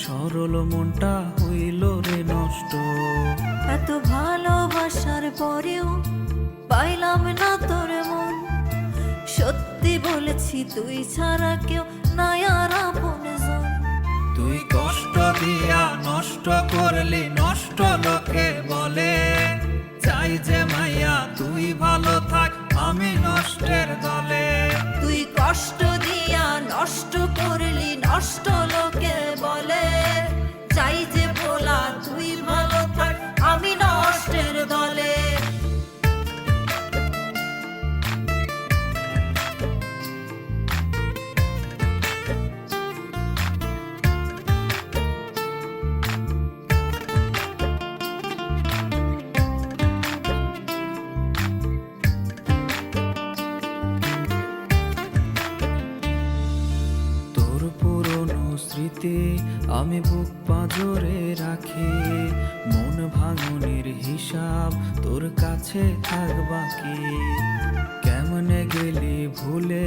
সরল মনটা হইল রে নষ্ট। এত ভালোবাসার পরেও পাইলাম না তোর মন। সত্যি বলেছি তুই ছাড়া কেউ নাই আর আপনজন। তুই কষ্ট দিয়া নষ্ট করলি, নষ্ট লোকে বলে। চাই যে মাইয়া তুই ভালো থাক, আমি নষ্টের দলে। তুই কষ্ট দিয়া নষ্ট করলি, নষ্ট লোকে বলে। চাই যে বলা তুই ভালো থাক, আমি নষ্টের দলে। স্মৃতি আমি বুক পাঁজরে রাখি, মন ভাঙনের হিসাব তোর কাছে থাক বাকি। কেমনে গেলি ভুলে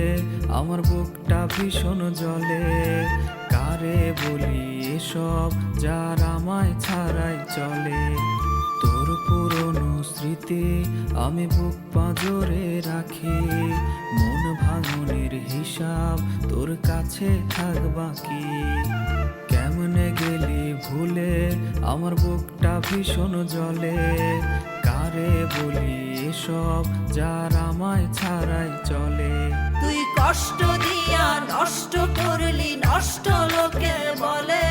আমার বুকটা ভীষণ জ্বলে। কারে বলি এসব যার আমায় ছাড়াই চলে। তোর পুরনো স্মৃতি আমি বুক পাঁজরে রাখি, মন ভাঙনের হিসাব তোর কাছে থাক বাকি। কেমনে গেলি ভুলে আমার বুকটা ভীষণ জ্বলে। কারে বলি এসব যার আমায় ছাড়াই চলে। তুই কষ্ট দিয়া নষ্ট করলি, নষ্ট লোকে বলে।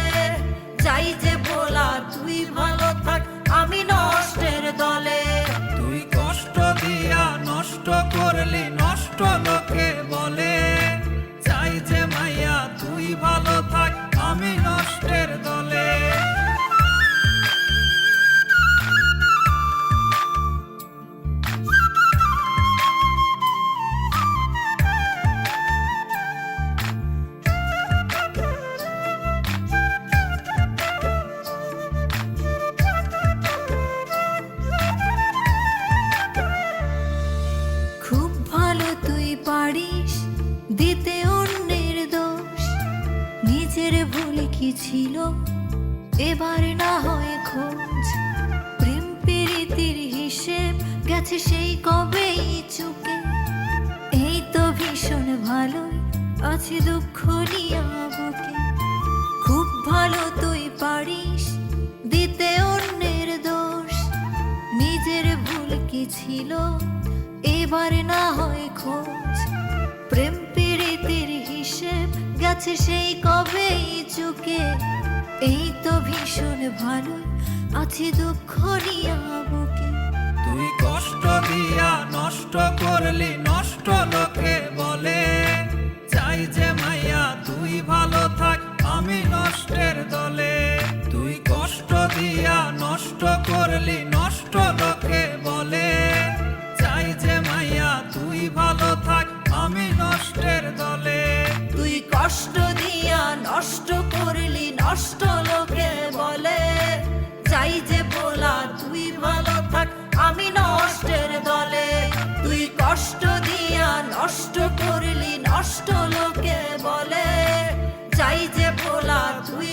চাই যে বলা তুই ভালো থাক, আমি নষ্টের দলে। তুই কষ্ট দিয়া নষ্ট করলি, নষ্ট লোকে বলে। চাই যে মাইয়া তুই ভালো থাক, আমি নষ্টের দলে। খুব ভালো তুই পারিস দিতে অন্যের দোষ। নিজের ভুল কি ছিল এবার না হয় খোঁজ। প্রেম প্রীতির হিসেব গেছে সেই কবেই চুকে। এই তো ভীষণ ভালোই আছে দুঃখ নিয়া বুকে। খুব ভালো তুই পারিস দিতে অন্যের দোষ। নিজের ভুল কি ছিল এবার না হয় খোঁজ। প্রেম প্রীতির হিসেব গেছে সেই কবেই চুকে। এই তো ভীষণ ভালো আছে দুঃখ নিয়া বুকে। তুই কষ্ট দিয়া নষ্ট করলি, নষ্ট লোকে বলে। চাই যে মাইয়া তুই ভালো থাক, আমি নষ্টের দলে। তুই কষ্ট দিয়া নষ্ট করলি, নষ্ট লোকে বলে। চাই যে মাইয়া তুই ভালো থাক, আমি নষ্টের দলে। তুই কষ্ট দিয়া নষ্ট করলি, নষ্ট লোকে বলে। চাই যে বলা তুই ভালো থাক, আমি নষ্টের দলে। তুই কষ্ট দিয়া নষ্ট করলি, নষ্ট লোকে বলে। চাই যে বলা তুই